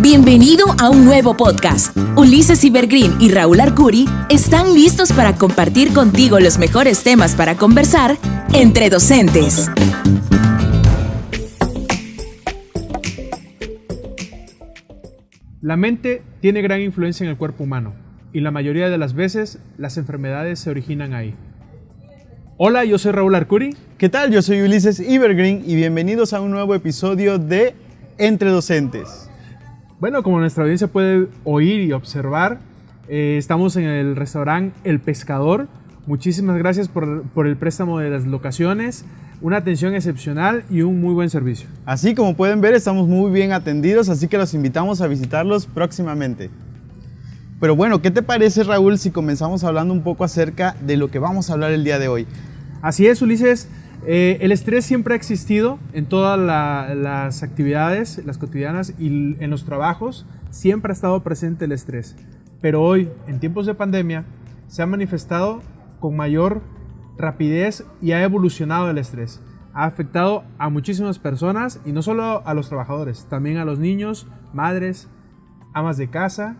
Bienvenido a un nuevo podcast. Ulises Ibergreen y Raúl Arcuri están listos para compartir contigo los mejores temas para conversar entre docentes. La mente tiene gran influencia en el cuerpo humano y la mayoría de las veces las enfermedades se originan ahí. Hola, yo soy Raúl Arcuri. ¿Qué tal? Yo soy Ulises Ibergreen y bienvenidos a un nuevo episodio de Entre Docentes. Bueno, como nuestra audiencia puede oír y observar, estamos en el restaurante El Pescador. Muchísimas gracias por el préstamo de las locaciones, una atención excepcional y un muy buen servicio. Así como pueden ver, estamos muy bien atendidos, así que los invitamos a visitarlos próximamente. Pero bueno, ¿qué te parece, Raúl, si comenzamos hablando un poco acerca de lo que vamos a hablar el día de hoy? Así es, Ulises. El estrés siempre ha existido en todas las actividades, las cotidianas y en los trabajos, siempre ha estado presente el estrés. Pero hoy, en tiempos de pandemia, se ha manifestado con mayor rapidez y ha evolucionado el estrés. Ha afectado a muchísimas personas y no solo a los trabajadores, también a los niños, madres, amas de casa,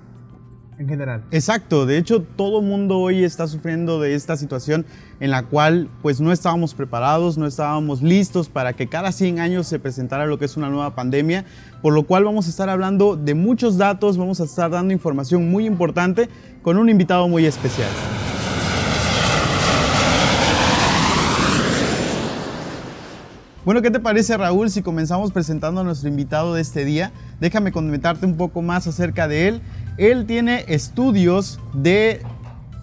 en general. Exacto, de hecho todo el mundo hoy está sufriendo de esta situación en la cual pues no estábamos preparados, no estábamos listos para que cada 100 años se presentara lo que es una nueva pandemia, por lo cual vamos a estar hablando de muchos datos, vamos a estar dando información muy importante con un invitado muy especial. Bueno, ¿qué te parece, Raúl, si comenzamos presentando a nuestro invitado de este día? Déjame comentarte un poco más acerca de él. Él tiene estudios de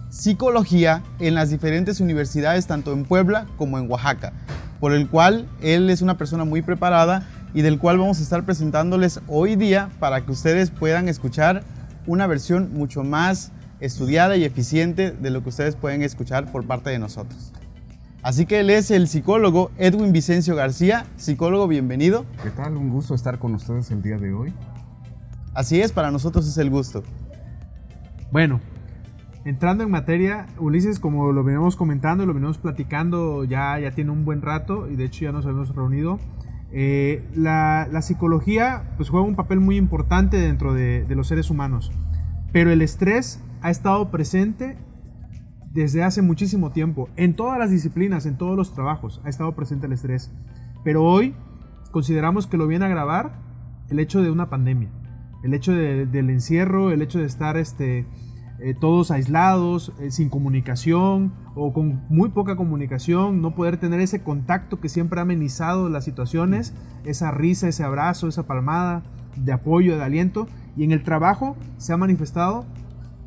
psicología en las diferentes universidades, tanto en Puebla como en Oaxaca, por el cual él es una persona muy preparada y del cual vamos a estar presentándoles hoy día para que ustedes puedan escuchar una versión mucho más estudiada y eficiente de lo que ustedes pueden escuchar por parte de nosotros. Así que él es el psicólogo Edwin Vicencio García. Psicólogo, bienvenido. ¿Qué tal? Un gusto estar con ustedes el día de hoy. Así es, para nosotros es el gusto. Bueno, entrando en materia, Ulises, como lo venimos comentando, lo venimos platicando ya tiene un buen rato y de hecho ya nos hemos reunido. La psicología pues juega un papel muy importante dentro de los seres humanos, pero el estrés ha estado presente desde hace muchísimo tiempo, en todas las disciplinas, en todos los trabajos, ha estado presente el estrés. Pero hoy consideramos que lo viene a agravar el hecho de una pandemia, el hecho del encierro, el hecho de estar todos aislados, sin comunicación o con muy poca comunicación, no poder tener ese contacto que siempre ha amenizado las situaciones, esa risa, ese abrazo, esa palmada de apoyo, de aliento, y en el trabajo se ha manifestado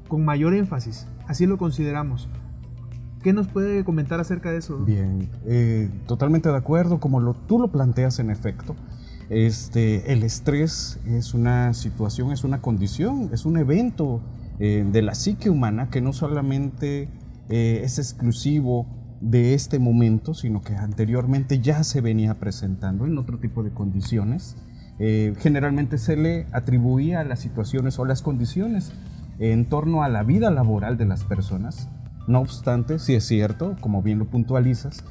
con mayor énfasis. Así lo consideramos. ¿Qué nos puede comentar acerca de eso? Bien, totalmente de acuerdo, como tú lo planteas en efecto. El estrés es una situación, es una condición, es un evento de la psique humana que no solamente es exclusivo de este momento, sino que anteriormente ya se venía presentando en otro tipo de condiciones. Generalmente se le atribuía a las situaciones o las condiciones en torno a la vida laboral de las personas. No obstante, sí es cierto, como bien lo puntualizas,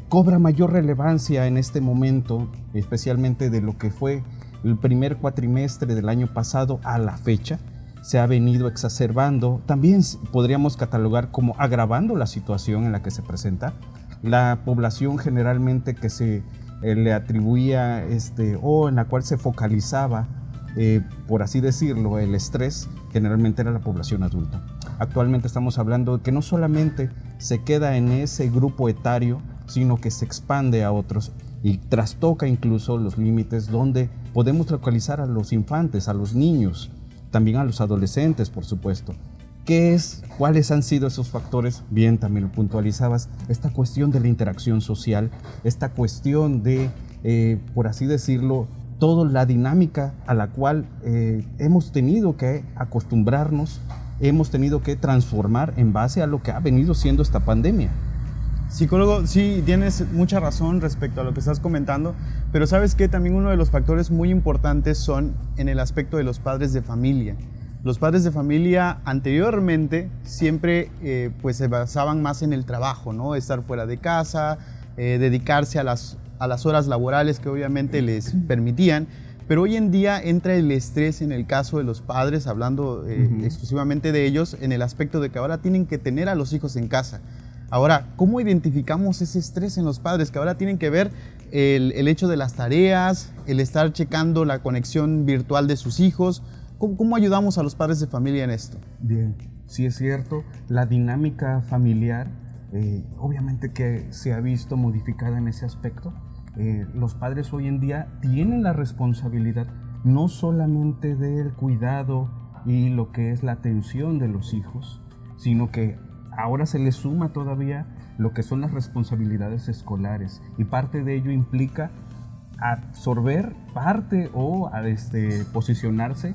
cobra mayor relevancia en este momento, especialmente de lo que fue el primer cuatrimestre del año pasado a la fecha. Se ha venido exacerbando, también podríamos catalogar como agravando la situación en la que se presenta. La población generalmente que se le atribuía o en la cual se focalizaba, por así decirlo, el estrés, generalmente era la población adulta. Actualmente estamos hablando de que no solamente se queda en ese grupo etario, sino que se expande a otros y trastoca incluso los límites donde podemos localizar a los infantes, a los niños, también a los adolescentes, por supuesto. ¿Cuáles han sido esos factores? Bien, también lo puntualizabas, esta cuestión de la interacción social, esta cuestión de, por así decirlo, toda la dinámica a la cual hemos tenido que acostumbrarnos, hemos tenido que transformar en base a lo que ha venido siendo esta pandemia. Psicólogo, sí, tienes mucha razón respecto a lo que estás comentando, pero ¿sabes qué? También uno de los factores muy importantes son en el aspecto de los padres de familia. Los padres de familia anteriormente siempre pues se basaban más en el trabajo, ¿no? Estar fuera de casa, dedicarse a las horas laborales que obviamente les permitían, pero hoy en día entra el estrés en el caso de los padres, hablando exclusivamente de ellos, en el aspecto de que ahora tienen que tener a los hijos en casa. Ahora, ¿cómo identificamos ese estrés en los padres? Que ahora tienen que ver el hecho de las tareas, el estar checando la conexión virtual de sus hijos. ¿Cómo ayudamos a los padres de familia en esto? Bien, sí es cierto, la dinámica familiar obviamente que se ha visto modificada en ese aspecto. Los padres hoy en día tienen la responsabilidad no solamente del cuidado y lo que es la atención de los hijos, sino que ahora se les suma todavía lo que son las responsabilidades escolares, y parte de ello implica absorber parte o posicionarse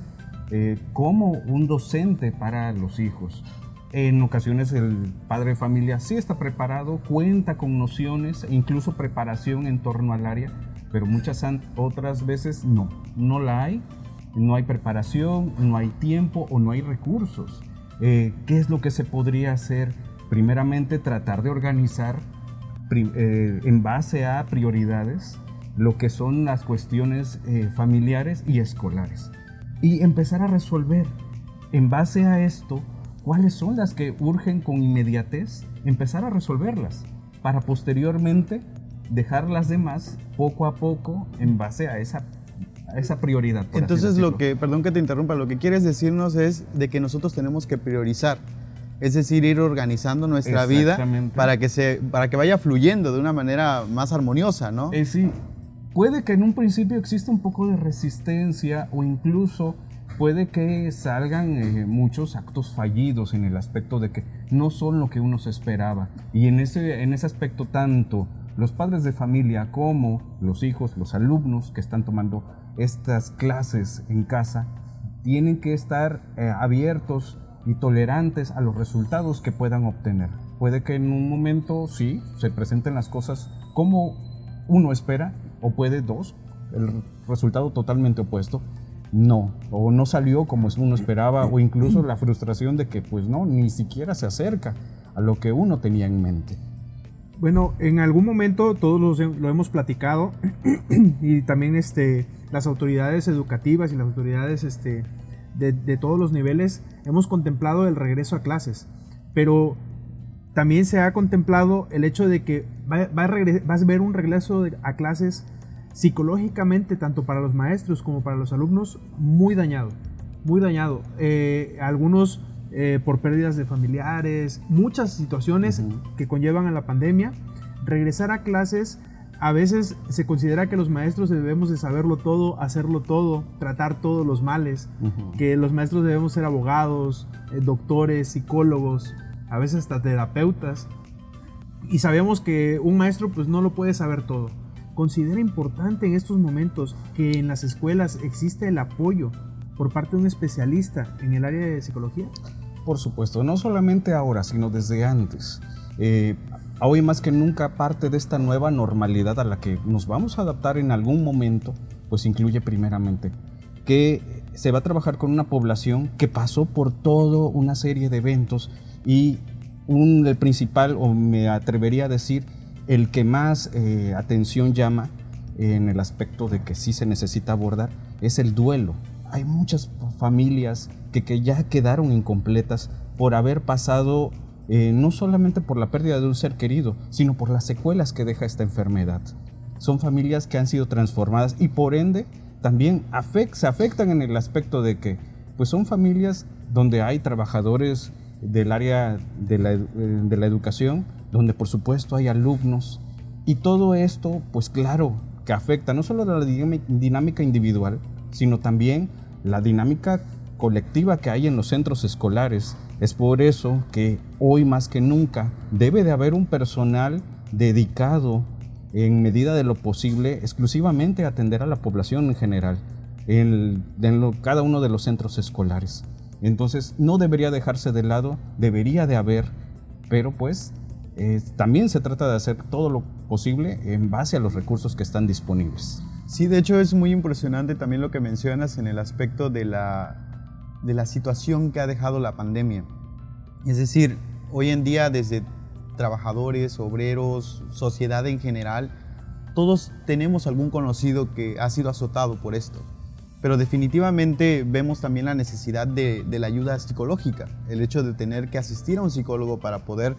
como un docente para los hijos. En ocasiones el padre de familia sí está preparado, cuenta con nociones e incluso preparación en torno al área, pero muchas otras veces no la hay, no hay preparación, no hay tiempo o no hay recursos. ¿Qué es lo que se podría hacer? Primeramente, tratar de organizar en base a prioridades lo que son las cuestiones familiares y escolares, y empezar a resolver en base a esto cuáles son las que urgen con inmediatez, empezar a resolverlas para posteriormente dejar las demás poco a poco en base a esa prioridad. Entonces, perdón que te interrumpa, lo que quieres decirnos es de que nosotros tenemos que priorizar, es decir, ir organizando nuestra vida para que vaya fluyendo de una manera más armoniosa, ¿no? Sí, puede que en un principio exista un poco de resistencia, o incluso puede que salgan muchos actos fallidos en el aspecto de que no son lo que uno se esperaba. Y en ese aspecto, tanto los padres de familia como los hijos, los alumnos que están tomando estas clases en casa, tienen que estar abiertos y tolerantes a los resultados que puedan obtener. Puede que en un momento sí se presenten las cosas como uno espera, o puede el resultado totalmente opuesto. O no salió como uno esperaba, o incluso la frustración de que pues ni siquiera se acerca a lo que uno tenía en mente. Bueno, en algún momento todos lo hemos platicado y también las autoridades educativas y las autoridades de todos los niveles hemos contemplado el regreso a clases, pero también se ha contemplado el hecho de que vas a ver un regreso a clases psicológicamente, tanto para los maestros como para los alumnos, muy dañado. Algunos por pérdidas de familiares, muchas situaciones que conllevan a la pandemia. Regresar a clases, a veces se considera que los maestros debemos de saberlo todo, hacerlo todo, tratar todos los males, que los maestros debemos ser abogados, doctores, psicólogos, a veces hasta terapeutas, y sabemos que un maestro pues no lo puede saber todo. ¿Considera importante en estos momentos que en las escuelas existe el apoyo por parte de un especialista en el área de psicología? Por supuesto, no solamente ahora, sino desde antes. Hoy más que nunca, parte de esta nueva normalidad a la que nos vamos a adaptar en algún momento, pues incluye primeramente que se va a trabajar con una población que pasó por toda una serie de eventos, y el principal, o me atrevería a decir, el que más atención llama en el aspecto de que sí se necesita abordar, es el duelo. Hay muchas familias que ya quedaron incompletas por haber pasado no solamente por la pérdida de un ser querido, sino por las secuelas que deja esta enfermedad. Son familias que han sido transformadas y por ende también se afectan en el aspecto de que pues son familias donde hay trabajadores del área de la educación, donde por supuesto hay alumnos, y todo esto pues claro que afecta no solo la dinámica individual, sino también la dinámica colectiva que hay en los centros escolares. Es por eso que hoy más que nunca debe de haber un personal dedicado en medida de lo posible exclusivamente a atender a la población en general en cada uno de los centros escolares. Entonces no debería dejarse de lado, debería de haber, pero pues también se trata de hacer todo lo posible en base a los recursos que están disponibles. Sí, de hecho es muy impresionante también lo que mencionas en el aspecto de la situación que ha dejado la pandemia. Es decir, hoy en día desde trabajadores, obreros, sociedad en general, todos tenemos algún conocido que ha sido azotado por esto. pero definitivamente vemos también la necesidad de la ayuda psicológica, el hecho de tener que asistir a un psicólogo para poder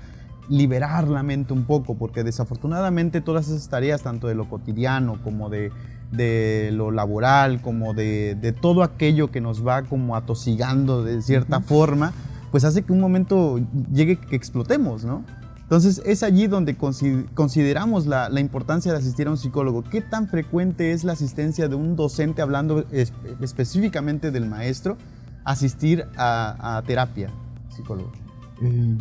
liberar la mente un poco, porque desafortunadamente todas esas tareas, tanto de lo cotidiano como de lo laboral, como de todo aquello que nos va como atosigando de cierta forma, pues hace que un momento llegue que explotemos, ¿no? Entonces es allí donde consideramos la importancia de asistir a un psicólogo. ¿Qué tan frecuente es la asistencia de un docente, hablando específicamente del maestro, asistir a terapia, psicólogo?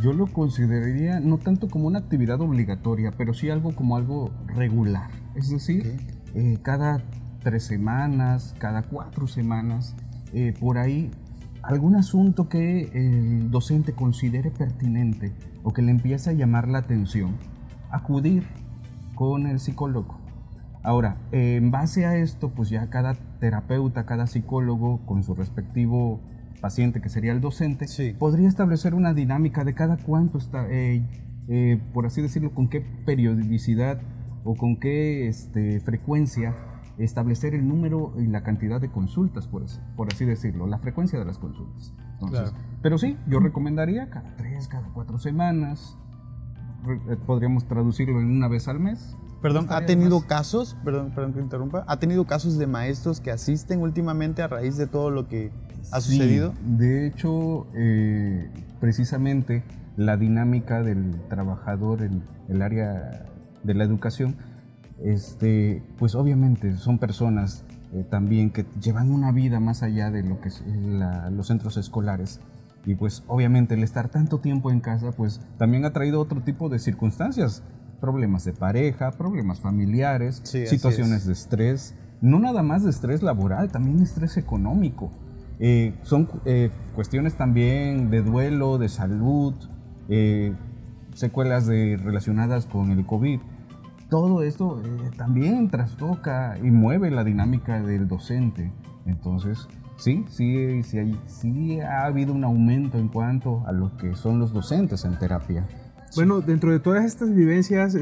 Yo lo consideraría no tanto como una actividad obligatoria, pero sí algo como algo regular. Es decir, cada 3 semanas, cada 4 semanas, por ahí, algún asunto que el docente considere pertinente o que le empiece a llamar la atención, acudir con el psicólogo. Ahora, en base a esto, pues ya cada terapeuta, cada psicólogo con su respectivo paciente, que sería el docente, sí, podría establecer una dinámica de cada cuánto está, por así decirlo, con qué periodicidad o con qué frecuencia establecer el número y la cantidad de consultas, por así decirlo, la frecuencia de las consultas. Entonces, claro. Pero sí, yo recomendaría cada 3, cada 4 semanas, podríamos traducirlo en una vez al mes. Perdón, ¿ha tenido casos, perdón que interrumpa, ha tenido casos de maestros que asisten últimamente a raíz de todo lo que ha sucedido? De hecho, precisamente la dinámica del trabajador en el área de la educación, pues obviamente son personas también que llevan una vida más allá de lo que es los centros escolares, y pues obviamente el estar tanto tiempo en casa pues también ha traído otro tipo de circunstancias, problemas de pareja, problemas familiares, sí, situaciones de estrés, no nada más de estrés laboral, también estrés económico. Son cuestiones también de duelo, de salud, secuelas relacionadas con el COVID. Todo esto también trastoca y mueve la dinámica del docente. Entonces, sí ha habido un aumento en cuanto a lo que son los docentes en terapia. Bueno, dentro de todas estas vivencias,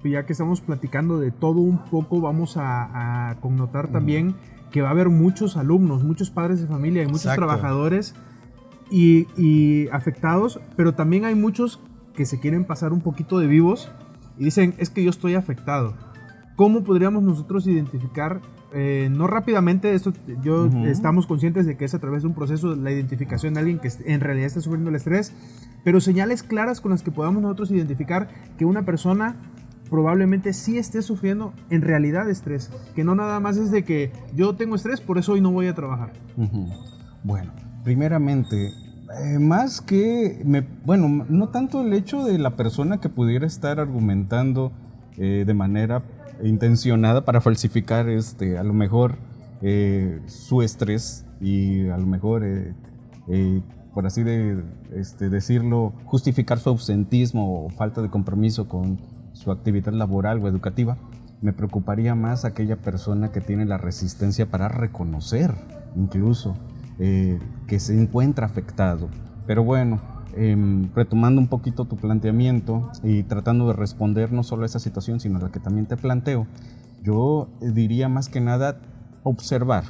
ya que estamos platicando de todo un poco, vamos a connotar también que va a haber muchos alumnos, muchos padres de familia y muchos trabajadores y afectados, pero también hay muchos que se quieren pasar un poquito de vivos y dicen, es que yo estoy afectado. ¿Cómo podríamos nosotros identificar, no rápidamente, estamos conscientes de que es a través de un proceso, la identificación de alguien que en realidad está sufriendo el estrés, pero señales claras con las que podamos nosotros identificar que una persona probablemente sí esté sufriendo en realidad estrés, que no nada más es de que yo tengo estrés, por eso hoy no voy a trabajar? Bueno, primeramente, más que, no tanto el hecho de la persona que pudiera estar argumentando de manera intencionada para falsificar a lo mejor su estrés y a lo mejor por así decirlo, justificar su ausentismo o falta de compromiso con su actividad laboral o educativa. Me preocuparía más aquella persona que tiene la resistencia para reconocer incluso que se encuentra afectado. Pero bueno, retomando un poquito tu planteamiento y tratando de responder no solo a esa situación, sino a la que también te planteo, yo diría más que nada observar.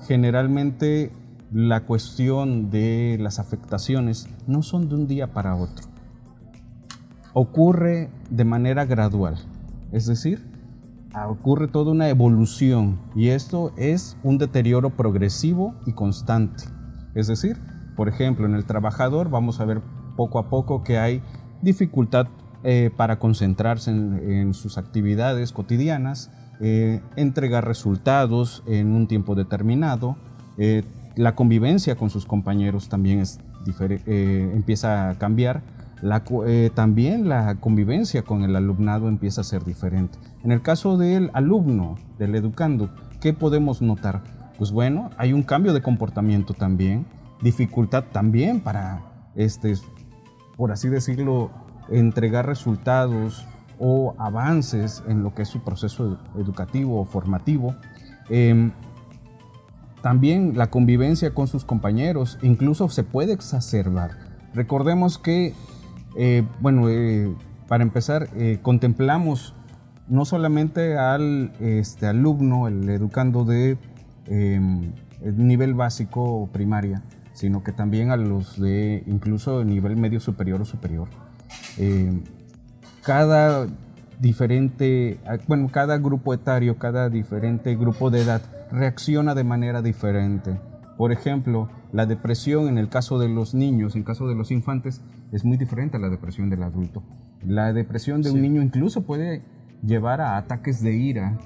Generalmente la cuestión de las afectaciones no son de un día para otro. Ocurre de manera gradual, es decir, ocurre toda una evolución y esto es un deterioro progresivo y constante. Es decir, por ejemplo, en el trabajador vamos a ver poco a poco que hay dificultad para concentrarse en sus actividades cotidianas, entregar resultados en un tiempo determinado. La convivencia con sus compañeros también empieza a cambiar. También la convivencia con el alumnado empieza a ser diferente. En el caso del alumno, del educando, ¿qué podemos notar? Pues bueno, hay un cambio de comportamiento también, dificultad también para, por así decirlo, entregar resultados o avances en lo que es su proceso educativo o formativo. También la convivencia con sus compañeros incluso se puede exacerbar. Recordemos que, para empezar, contemplamos no solamente al alumno, el educando de nivel básico o primaria, sino que también a los de incluso nivel medio superior o superior. Cada grupo etario, cada diferente grupo de edad reacciona de manera diferente. Por ejemplo, la depresión en el caso de los niños, en el caso de los infantes, es muy diferente a la depresión del adulto. La depresión de un niño incluso puede llevar a ataques de ira,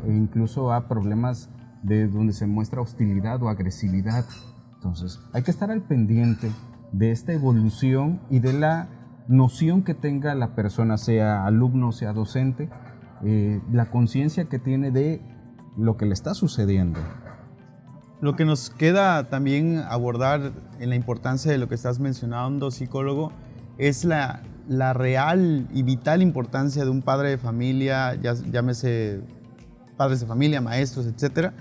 incluso a problemas de donde se muestra hostilidad o agresividad. Entonces, hay que estar al pendiente de esta evolución y de la noción que tenga la persona, sea alumno, sea docente, la conciencia que tiene de lo que le está sucediendo. Lo que nos queda también abordar en la importancia de lo que estás mencionando, psicólogo, es la real y vital importancia de un padre de familia, llámese padres de familia, maestros, etcétera,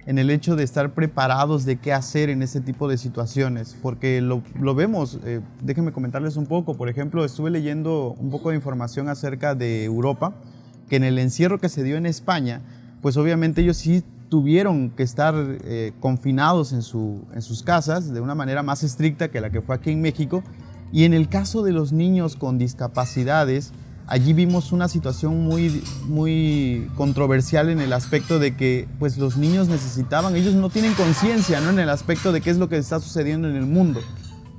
en el hecho de estar preparados de qué hacer en este tipo de situaciones, porque lo vemos. Déjenme comentarles un poco. Por ejemplo, estuve leyendo un poco de información acerca de Europa, que en el encierro que se dio en España, pues obviamente ellos sí tuvieron que estar confinados en sus casas de una manera más estricta que la que fue aquí en México. Y en el caso de los niños con discapacidades, allí vimos una situación muy controversial en el aspecto de que pues, los niños necesitaban, ellos no tienen conciencia, ¿no?, en el aspecto de qué es lo que está sucediendo en el mundo.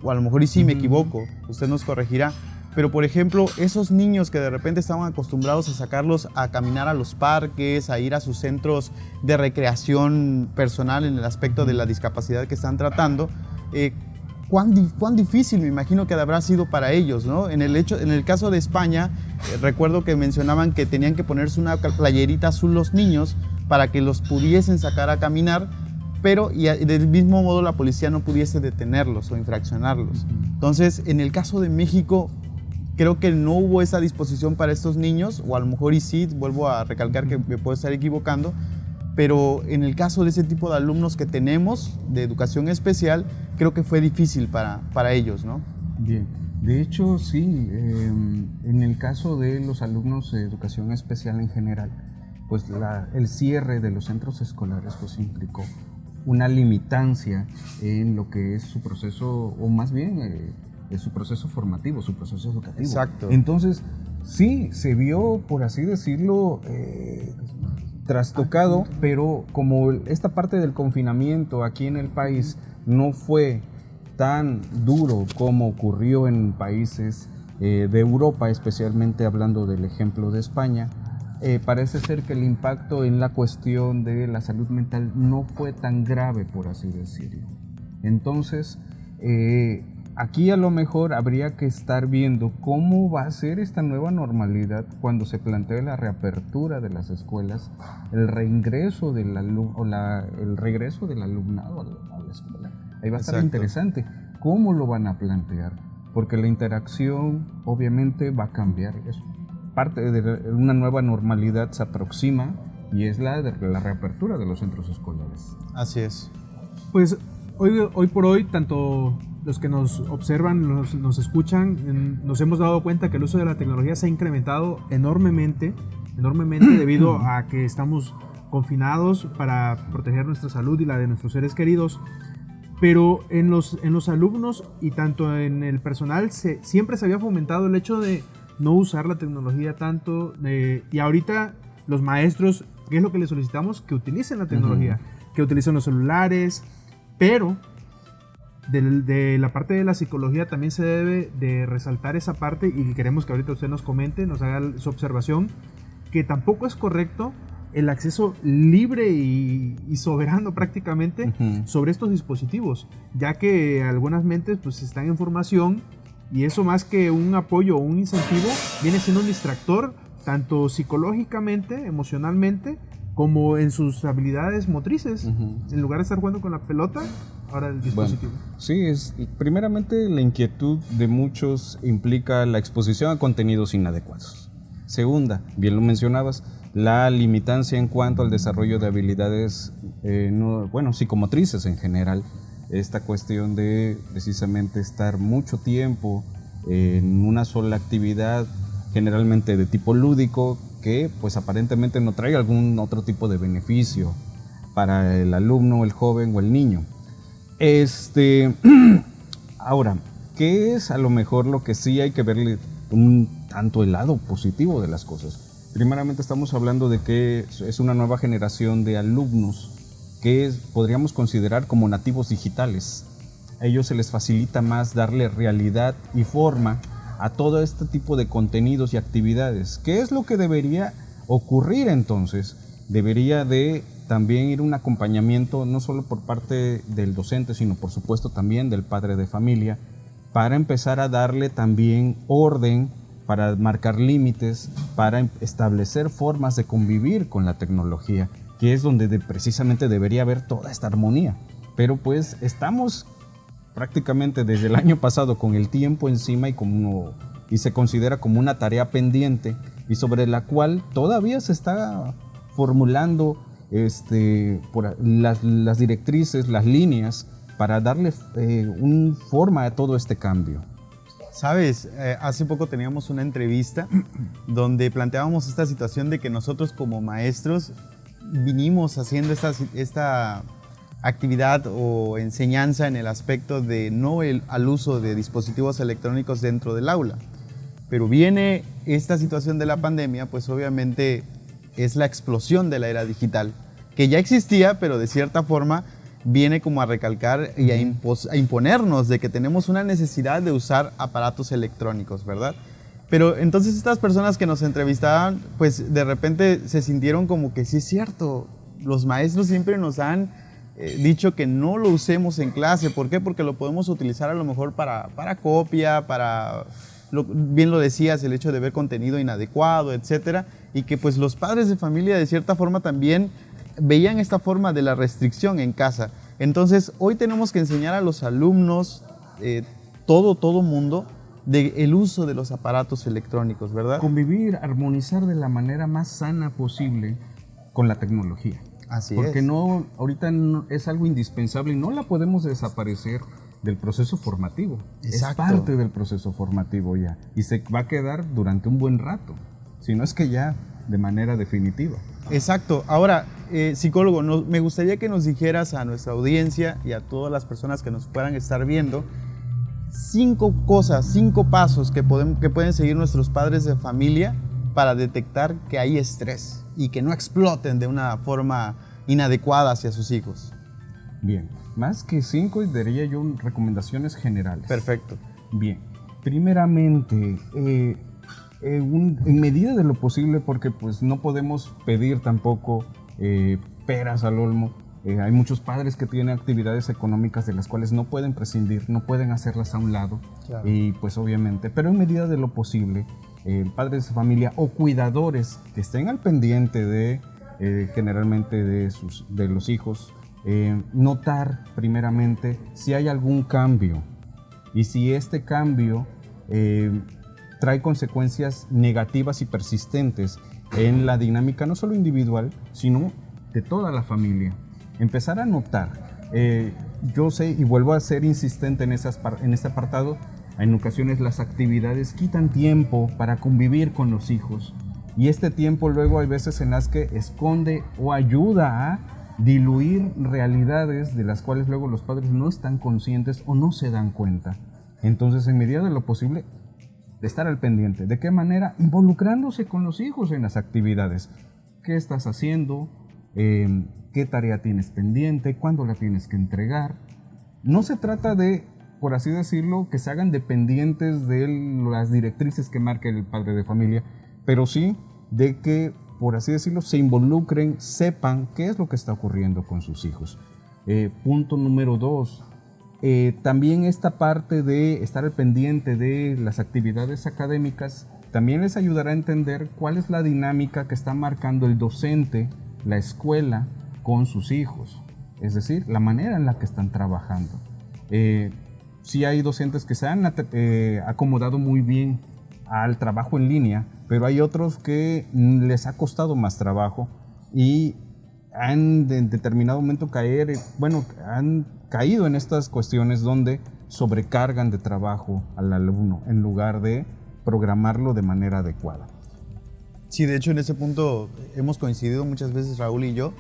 O a lo mejor y sí me equivoco, usted nos corregirá. Pero, por ejemplo, esos niños que de repente estaban acostumbrados a sacarlos a caminar a los parques, a ir a sus centros de recreación personal en el aspecto de la discapacidad que están tratando, cuán difícil me imagino que habrá sido para ellos, ¿no? En el caso de España, recuerdo que mencionaban que tenían que ponerse una playerita azul los niños para que los pudiesen sacar a caminar, pero del mismo modo la policía no pudiese detenerlos o infraccionarlos. Entonces, en el caso de México, creo que no hubo esa disposición para estos niños, o a lo mejor y sí, vuelvo a recalcar que me puedo estar equivocando, pero en el caso de ese tipo de alumnos que tenemos de educación especial, creo que fue difícil para ellos, ¿no? Bien, de hecho sí, en el caso de los alumnos de educación especial en general, pues el cierre de los centros escolares pues implicó una limitancia en lo que es su proceso, o más bien su proceso formativo, su proceso educativo. Exacto. Entonces, sí, se vio, por así decirlo, trastocado, pero como esta parte del confinamiento aquí en el país no fue tan duro como ocurrió en países de Europa, especialmente hablando del ejemplo de España, parece ser que el impacto en la cuestión de la salud mental no fue tan grave, por así decirlo. Entonces, aquí a lo mejor habría que estar viendo cómo va a ser esta nueva normalidad cuando se plantee la reapertura de las escuelas, el reingreso del el regreso del alumnado a la escuela. Ahí va a estar interesante cómo lo van a plantear, porque la interacción obviamente va a cambiar. Es parte de una nueva normalidad se aproxima y es la reapertura de los centros escolares. Así es. Pues hoy por hoy, tanto los que nos observan, nos escuchan, nos hemos dado cuenta que el uso de la tecnología se ha incrementado enormemente debido a que estamos confinados para proteger nuestra salud y la de nuestros seres queridos. Pero en los alumnos y tanto en el personal siempre se había fomentado el hecho de no usar la tecnología tanto, y ahorita los maestros, ¿qué es lo que les solicitamos? Que utilicen la tecnología, que utilicen los celulares, pero de la parte de la psicología también se debe de resaltar esa parte, y queremos que ahorita usted nos comente, nos haga su observación, que tampoco es correcto el acceso libre y soberano prácticamente sobre estos dispositivos, ya que algunas mentes pues están en formación, y eso más que un apoyo o un incentivo viene siendo un distractor tanto psicológicamente, emocionalmente, como en sus habilidades motrices. En lugar de estar jugando con la pelota, ahora el dispositivo. Bueno, sí, primeramente la inquietud de muchos implica la exposición a contenidos inadecuados. Segunda, bien lo mencionabas, la limitancia en cuanto al desarrollo de habilidades psicomotrices en general. Esta cuestión de precisamente estar mucho tiempo en una sola actividad, generalmente de tipo lúdico, que pues aparentemente no trae algún otro tipo de beneficio para el alumno, el joven o el niño. Ahora, ¿qué es a lo mejor lo que sí hay que verle un tanto el lado positivo de las cosas? Primeramente estamos hablando de que es una nueva generación de alumnos que podríamos considerar como nativos digitales. A ellos se les facilita más darle realidad y forma a todo este tipo de contenidos y actividades. ¿Qué es lo que debería ocurrir entonces? Debería de también ir un acompañamiento no solo por parte del docente, sino por supuesto también del padre de familia, para empezar a darle también orden, para marcar límites, para establecer formas de convivir con la tecnología, que es donde precisamente debería haber toda esta armonía. Pero pues estamos prácticamente desde el año pasado con el tiempo encima y se considera como una tarea pendiente y sobre la cual todavía se está formulando las directrices, las líneas para darle una forma a todo este cambio. Sabes, hace poco teníamos una entrevista donde planteábamos esta situación de que nosotros como maestros vinimos haciendo esta actividad o enseñanza en el aspecto de al uso de dispositivos electrónicos dentro del aula. Pero viene esta situación de la pandemia, pues obviamente es la explosión de la era digital, que ya existía, pero de cierta forma viene como a recalcar y a imponernos de que tenemos una necesidad de usar aparatos electrónicos, ¿verdad? Pero entonces estas personas que nos entrevistaban, pues de repente se sintieron como que sí es cierto, los maestros siempre nos han dicho que no lo usemos en clase. ¿Por qué? Porque lo podemos utilizar a lo mejor para copia, bien lo decías, el hecho de ver contenido inadecuado, etcétera, y que pues los padres de familia de cierta forma también veían esta forma de la restricción en casa. Entonces hoy tenemos que enseñar a los alumnos, todo mundo, del uso de los aparatos electrónicos, ¿verdad? Convivir, armonizar de la manera más sana posible con la tecnología. Así Porque es. ahorita es algo indispensable y no la podemos desaparecer del proceso formativo. Exacto. Es parte del proceso formativo ya y se va a quedar durante un buen rato, si no es que ya de manera definitiva. Exacto. Ahora, psicólogo, me gustaría que nos dijeras a nuestra audiencia y a todas las personas que nos puedan estar viendo 5 pasos que pueden seguir nuestros padres de familia para detectar que hay estrés y que no exploten de una forma inadecuada hacia sus hijos. Bien, más que 5 diría yo recomendaciones generales. Perfecto. Bien, primeramente, en medida de lo posible, porque pues no podemos pedir tampoco peras al olmo. Hay muchos padres que tienen actividades económicas de las cuales no pueden prescindir, no pueden hacerlas a un lado. Claro. Y pues obviamente, pero en medida de lo posible, padres de familia o cuidadores que estén al pendiente de generalmente de los hijos, notar primeramente si hay algún cambio y si este cambio trae consecuencias negativas y persistentes en la dinámica no solo individual, sino de toda la familia. Empezar a notar, yo sé y vuelvo a ser insistente en este apartado, en ocasiones las actividades quitan tiempo para convivir con los hijos y este tiempo luego hay veces en las que esconde o ayuda a diluir realidades de las cuales luego los padres no están conscientes o no se dan cuenta. Entonces, en medida de lo posible, de estar al pendiente. ¿De qué manera? Involucrándose con los hijos en las actividades. ¿Qué estás haciendo? ¿Qué tarea tienes pendiente? ¿Cuándo la tienes que entregar? No se trata de, por así decirlo, que se hagan dependientes de las directrices que marque el padre de familia, pero sí de que, por así decirlo, se involucren, sepan qué es lo que está ocurriendo con sus hijos. Punto número 2. También esta parte de estar al pendiente de las actividades académicas también les ayudará a entender cuál es la dinámica que está marcando el docente, la escuela, con sus hijos. Es decir, la manera en la que están trabajando. Sí hay docentes que se han acomodado muy bien al trabajo en línea, pero hay otros que les ha costado más trabajo y han en determinado momento han caído en estas cuestiones donde sobrecargan de trabajo al alumno en lugar de programarlo de manera adecuada. Sí, de hecho en ese punto hemos coincidido muchas veces Raúl y yo,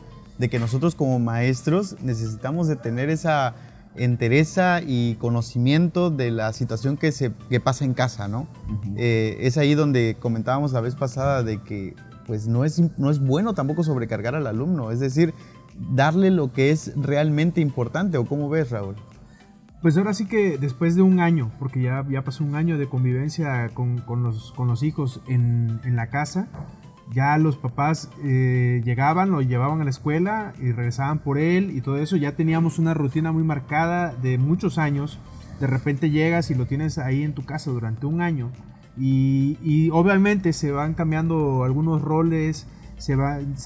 de que nosotros como maestros necesitamos de tener esa entereza y conocimiento de la situación que pasa en casa, ¿no? Es ahí donde comentábamos la vez pasada de que pues no es bueno tampoco sobrecargar al alumno, es decir, darle lo que es realmente importante. ¿O cómo ves, Raúl? Pues ahora sí que después de un año, porque ya pasó un año de convivencia con los hijos en la casa, ya los papás llegaban, lo llevaban a la escuela y regresaban por él y todo eso. Ya teníamos una rutina muy marcada de muchos años. De repente llegas y lo tienes ahí en tu casa durante un año y obviamente se van cambiando algunos roles, se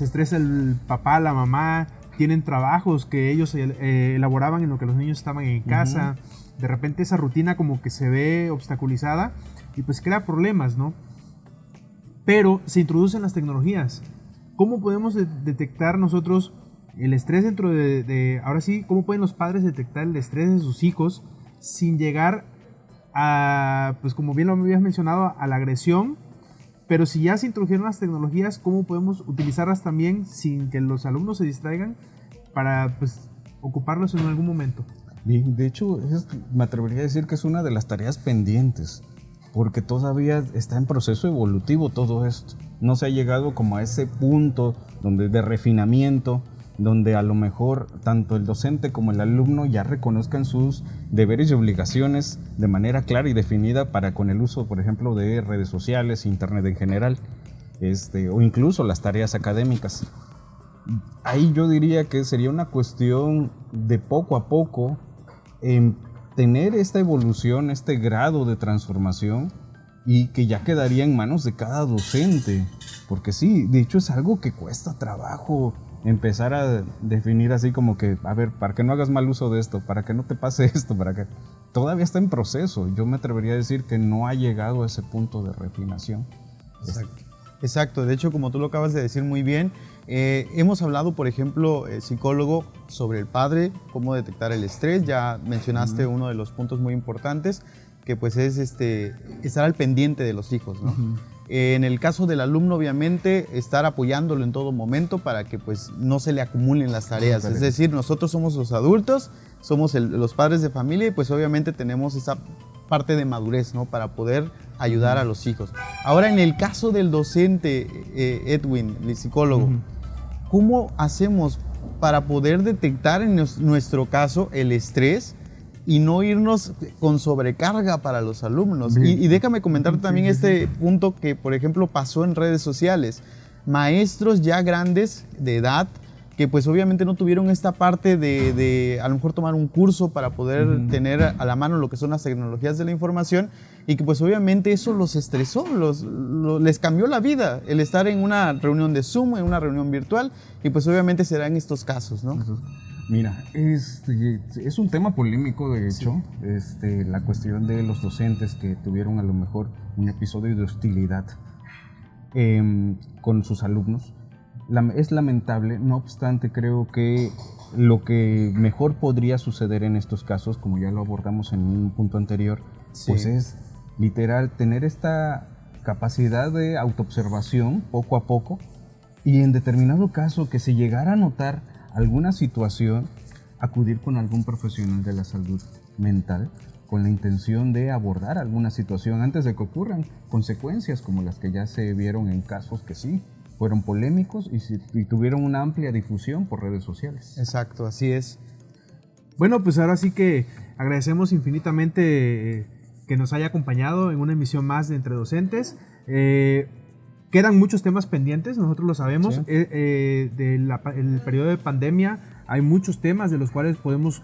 estresa el papá, la mamá, tienen trabajos que ellos elaboraban en lo que los niños estaban en casa. De repente esa rutina como que se ve obstaculizada y pues crea problemas, ¿no? Pero se introducen las tecnologías. ¿Cómo podemos detectar nosotros el estrés dentro ahora sí, cómo pueden los padres detectar el estrés de sus hijos sin llegar a, pues como bien lo habías mencionado, a la agresión? Pero si ya se introdujeron las tecnologías, ¿cómo podemos utilizarlas también sin que los alumnos se distraigan para pues ocuparlos en algún momento? Bien, de hecho, me atrevería a decir que es una de las tareas pendientes, porque todavía está en proceso evolutivo todo esto. No se ha llegado como a ese punto de refinamiento, donde a lo mejor tanto el docente como el alumno ya reconozcan sus deberes y obligaciones de manera clara y definida para con el uso, por ejemplo, de redes sociales, internet en general, o incluso las tareas académicas. Ahí yo diría que sería una cuestión de poco a poco tener esta evolución, este grado de transformación, y que ya quedaría en manos de cada docente, porque sí, de hecho es algo que cuesta trabajo empezar a definir así como que, a ver, para que no hagas mal uso de esto, para que no te pase esto, para que todavía está en proceso. Yo me atrevería a decir que no ha llegado a ese punto de refinación. Exacto, de hecho, como tú lo acabas de decir muy bien, hemos hablado, por ejemplo, psicólogo, sobre el padre, cómo detectar el estrés. Ya mencionaste uno de los puntos muy importantes, que pues es estar al pendiente de los hijos, ¿no? En el caso del alumno, obviamente, estar apoyándolo en todo momento para que pues no se le acumulen las tareas. Es decir, nosotros somos los adultos, somos los padres de familia y pues obviamente tenemos esa parte de madurez, ¿no? Para poder ayudar a los hijos. Ahora, en el caso del docente, Edwin, el psicólogo, ¿cómo hacemos para poder detectar en nuestro caso el estrés y no irnos con sobrecarga para los alumnos? Y déjame comentarte también este punto que, por ejemplo, pasó en redes sociales. Maestros ya grandes de edad que pues obviamente no tuvieron esta parte de a lo mejor tomar un curso para poder tener a la mano lo que son las tecnologías de la información, y que pues obviamente eso los estresó, les cambió la vida el estar en una reunión de Zoom, en una reunión virtual, y pues obviamente será en estos casos, ¿no? Mira, es un tema polémico, de hecho, la cuestión de los docentes que tuvieron a lo mejor un episodio de hostilidad con sus alumnos. Es lamentable, no obstante, creo que lo que mejor podría suceder en estos casos, como ya lo abordamos en un punto anterior, pues es literal tener esta capacidad de autoobservación poco a poco, y en determinado caso que se llegara a notar alguna situación, acudir con algún profesional de la salud mental con la intención de abordar alguna situación antes de que ocurran consecuencias como las que ya se vieron en casos que sí fueron polémicos y tuvieron una amplia difusión por redes sociales. Exacto, así es. Bueno, pues ahora sí que agradecemos infinitamente que nos haya acompañado en una emisión más de Entre Docentes. Quedan muchos temas pendientes, nosotros lo sabemos. Sí. El periodo de pandemia hay muchos temas de los cuales podemos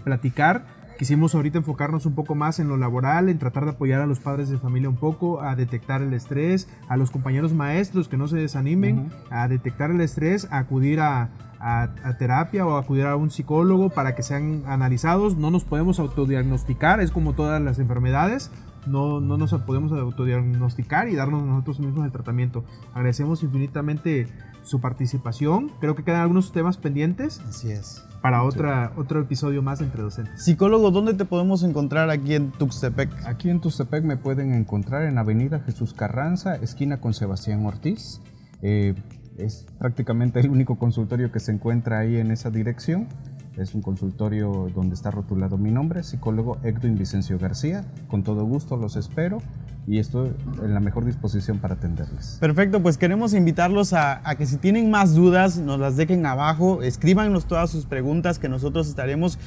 platicar. Quisimos ahorita enfocarnos un poco más en lo laboral, en tratar de apoyar a los padres de familia un poco, a detectar el estrés, a los compañeros maestros que no se desanimen, a detectar el estrés, a acudir a terapia o a acudir a un psicólogo para que sean analizados. No nos podemos autodiagnosticar, es como todas las enfermedades. No nos podemos autodiagnosticar y darnos nosotros mismos el tratamiento. Agradecemos infinitamente su participación. Creo que quedan algunos temas pendientes. Así es. Para otro episodio más Entre Docentes. Psicólogo, ¿dónde te podemos encontrar aquí en Tuxtepec? Aquí en Tuxtepec me pueden encontrar en Avenida Jesús Carranza, esquina con Sebastián Ortiz. es prácticamente el único consultorio que se encuentra ahí en esa dirección. Es un consultorio donde está rotulado mi nombre, psicólogo Edwin Vicencio García. Con todo gusto los espero y estoy en la mejor disposición para atenderles. Perfecto, pues queremos invitarlos a que si tienen más dudas, nos las dejen abajo, escríbanos todas sus preguntas, que nosotros estaremos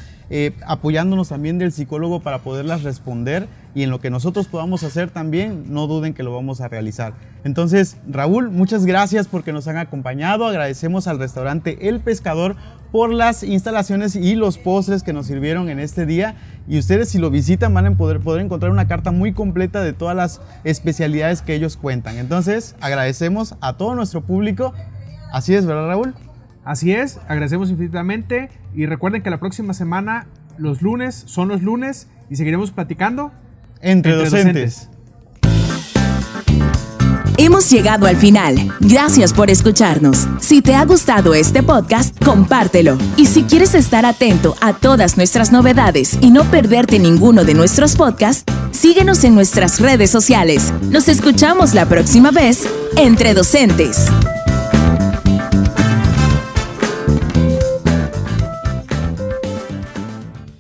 apoyándonos también del psicólogo para poderlas responder, y en lo que nosotros podamos hacer también, no duden que lo vamos a realizar. Entonces, Raúl, muchas gracias porque nos han acompañado. Agradecemos al restaurante El Pescador por las instalaciones y los postres que nos sirvieron en este día, y ustedes, si lo visitan, van a poder encontrar una carta muy completa de todas las especialidades que ellos cuentan. Entonces, agradecemos a todo nuestro público. Así es, ¿verdad, Raúl? Así es, agradecemos infinitamente, y recuerden que la próxima semana los lunes son los lunes y seguiremos platicando entre docentes. Hemos llegado al final. Gracias por escucharnos. Si te ha gustado este podcast, compártelo. Y si quieres estar atento a todas nuestras novedades y no perderte ninguno de nuestros podcasts, síguenos en nuestras redes sociales. Nos escuchamos la próxima vez, Entre Docentes.